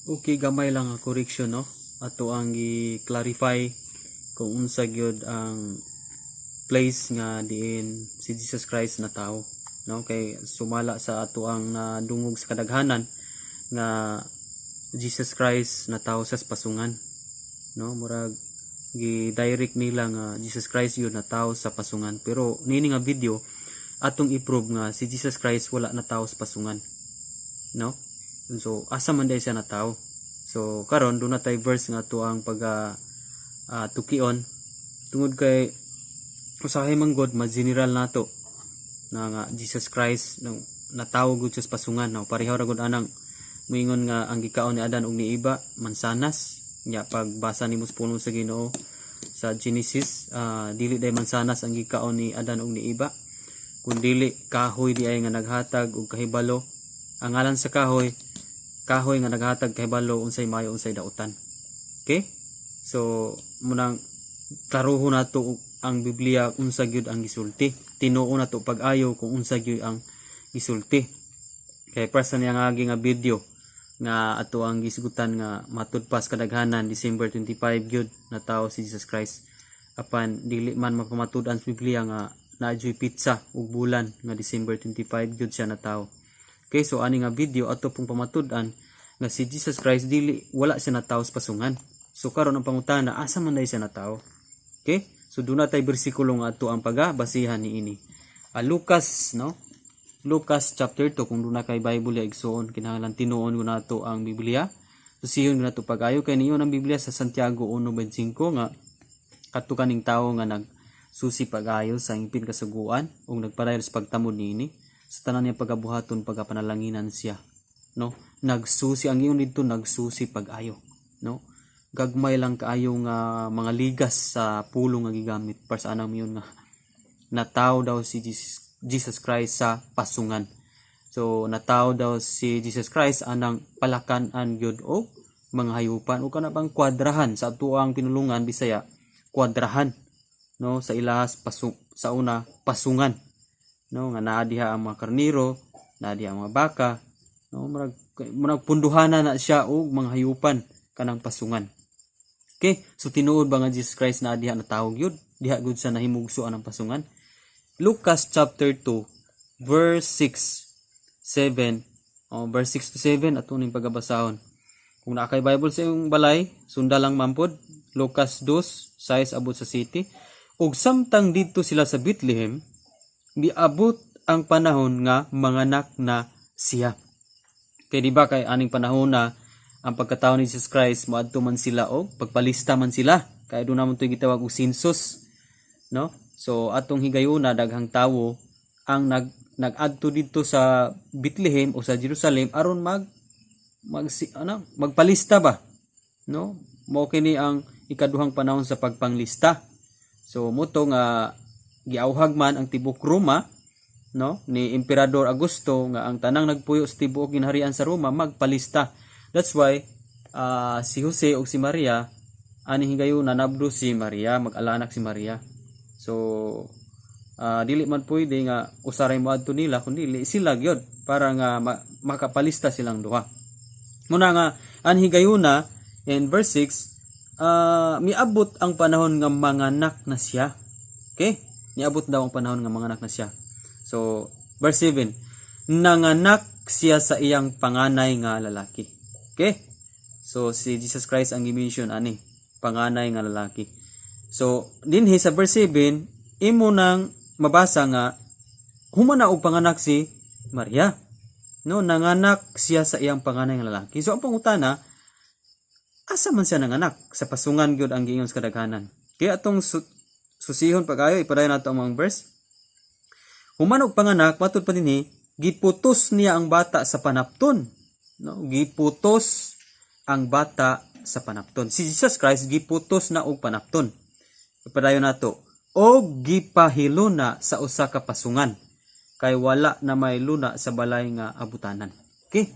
Okay, gamay lang ang correction, no? Ato ang i-clarify kung unsa gyud ang place nga diin si Jesus Christ na tao, no? Kay sumala sa ato ang nadungog sa kadaghanan nga Jesus Christ na tao sa pasungan, no? Murag gi-direct nila nga Jesus Christ yun na tao sa pasungan, pero nini nga video atong i-prove nga si Jesus Christ wala na tao sa pasungan, no? So asa man day siya na tao. So karon do na tay verse nga to ang pag tukion tungod kay usahay man god ma-general nato na nga Jesus Christ na tao gud sa pasungan, no? Pareho ra gud anang moingon nga ang gikaon ni Adan ug ni Eva mansanas nya. Pagbasa nimo sa puno sa Ginoo sa Genesis, dili day mansanas ang gikaon ni Adan ug ni Eva, kundili kahoy di ay nga naghatag og kahibalo. Ang ngalan sa kahoy nga naghatag kahibalo unsay mayo unsay dautan. Okay, so munang klaruho nato ang Biblia unsa gyud ang gisulti, tinuo nato pag-ayo kung unsa gyud ang gisulti. Kay prasa niya nga agi nga video nga ato ang gisgutan nga matudpas kadaghanan December 25 gyud na tao si Jesus Christ, apan dili man mapamatud-an sa Biblia nga naadyoy pizza ug bulan nga December 25 gyud siya na tao. Okay, so ani nga video ato pong pamatud-an nga si Jesus Christ dili wala siya na tao sa pasungan. So karon ang pangutana, asa man day siya na tao? Okay, so doon na tayo bersikulo nga ato ang pagabasihan ni ini. Lucas, no? Lucas chapter 2, kung doon na kay Bible ya igsoon, kinahanglan tinuon ko nato ang Biblia. So siyon ko nato pag-ayo kay niyo ang Biblia sa Santiago 1:25 nga kadto kaning tawo nga nagsusi pag-ayo sa ingpin kasuguan ug nagpadayon sa pagtamod niini sa tanan niya pagabuhaton pagapanalanginan siya, no? Nagsusi ang iyon dito, nagsusi pag-ayo, no? Gagmay lang kaayo nga mga ligas sa pulong nga gigamit para sa anam yun nga nataw daw si Jesus Christ sa pasungan. So nataw daw si Jesus Christ anang palakanan gyud og mga hayupan o kana bang kwadrahan sa atuang pinulungan Bisaya, kwadrahan, no? Sa ilahas sa una pasungan, no? Nga naa diha ang mga karniro, naa diha ang mga baka, no? Murag punduhanan na siya og mga hayupan kanang pasungan. Okay, so tinuod ba nga Jesus Christ na diha na tawag yun? Diha gud sa nahimugsoan ang pasungan. Lucas chapter 2 verse 6 to 7 ato ning pagabasahon. Kung naa kay Bible sa imong balay, sunda lang mampod. Lucas 2:6 abot sa city. Ug samtang didto sila sa Bethlehem, miabot ang panahon nga manganak na siya. Kay di ba kay aning panahon na ang pagkatao ni Jesus Christ moadto man sila o pagpalista man sila, kay do namon to gitawag og census, no? So atong higayuna daghang tawo ang nag-adto didto sa Bethlehem o sa Jerusalem aron magpalista ba, no? Mao kini ang ikaduhang panahon sa pagpanglista. So moto nga giauhag man ang tibok Roma, no, ni Emperador Augusto nga ang tanang nagpuyo sa tibuok ginharian sa Roma magpalista. That's why si Jose o si Maria ani higayuna nabdo si Maria, mag-alanak si Maria. So dili man pwede nga usaray mo adto nila kundi sila gyud para nga makapalista silang duha. Muna nga ani higayuna in verse 6, miabot ang panahon nga manganak na siya. Okay? Miabot daw ang panahon nga manganak na siya. So verse 7, nanganak siya sa iyang panganay nga lalaki. Okay? So si Jesus Christ ang gi-mention ani panganay nga lalaki. So dinhi sa verse 7 imo nang mabasa nga humana og panganak si Maria, no? Nanganak siya sa iyang panganay nga lalaki. So ang pangutana, asa man siya nanganak? Sa pasungan gyud ang giingon sa kadaghanan. Kaya atong susihon pag-ayo ipadayon nato ang mga verse. Humana og panganak matud pa dinhi giputos niya ang bata sa panapton. No, giputos ang bata sa panapton. Si Jesus Christ giputos na og panapton. Padayon nato, og gipahiluna sa usa ka pasungan kay wala na may luna sa balay nga abutanan. Okay?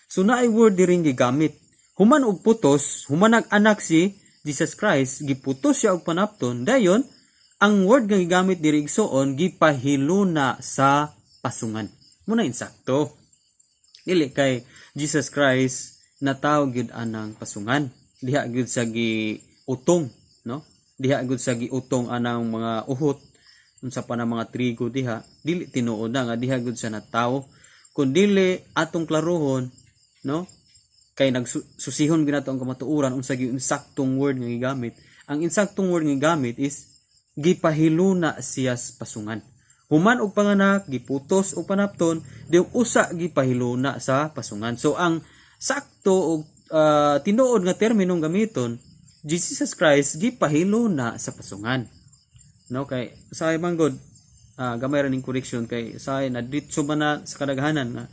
So naay word diring gigamit. Human og putos, human anak si Jesus Christ, giputos siya og panapton. Dayon, ang word nga gigamit diri igsoon gipahiluna sa pasungan. Muna insakto. Dili kay Jesus Christ nataw gyud anang pasungan. Diha gyud sa giutong, no? Diha gyud sa giutong anang mga uhot unsa pa na mga trigo diha, dili tinuod na nga diha gyud sa nataw. Kun dili atong klarohon, no? Kay nagsusihon gyud nato ang kamatuoran unsa gyud insaktong word nga gigamit. Ang insaktong word nga gigamit is gipahiluna siya sa pasungan. Human og panganak, giputos og panapton, diung usa gipahiluna sa pasungan. So ang sakto og tinuod nga terminong gamiton, Jesus Christ gipahiluna sa pasungan. No, kay say manggod gamay ra ning correction kay say na ditso man na sa kadaghanan nga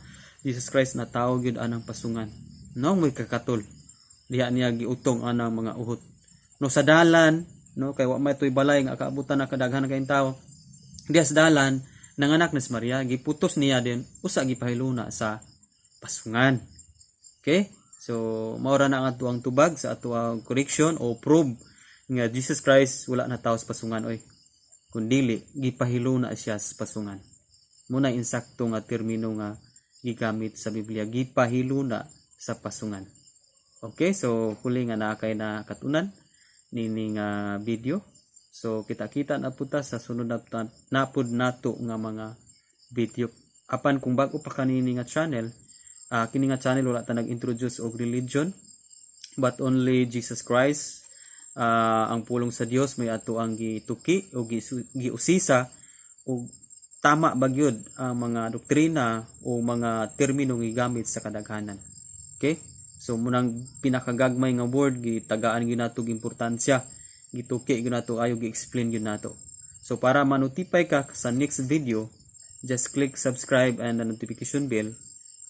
Jesus Christ na tawo gyud anang pasungan. No, may kakatol. Diha niya giutong anang mga uhot. No, sa dalan, no, kay wa may tuy balay nga kaabutan na kadaghanan kay tawo. Diha sa dalan nanganak ni Maria, giputos niya din usa gipahiluna sa pasungan. Okay? So mao ra na ang atuang tubag sa atuang correction o prove nga Jesus Christ wala na tawo sa pasungan oy. Kundili gipahiluna siya sa pasungan. Muna insakto nga termino nga gigamit sa Biblia, gipahiluna sa pasungan. Okay, so huli nga naa kay na katunan nining video. So kita-kita na puta sa sunod na pud nato nga mga video. Apan kung bago pa kanini nga channel, kini nga channel wala ta nag-introduce og religion but only Jesus Christ. Ang pulong sa Dios may ato ang gituki o giusisa o tama bagyod ang mga doktrina o mga termino gigamit sa kadaghanan. Okay? So munang pinakagagmay nga word gitagaan gyud nato importansya, gituki gyud nato ayo gi-explain gyud nato. So para ma-notify ka sa next video, just click subscribe and the notification bell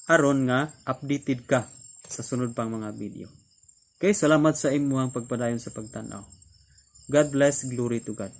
aron nga updated ka sa sunod pang mga video. Okay, salamat sa imuhang pagpadayon sa pagtanaw. God bless, glory to God.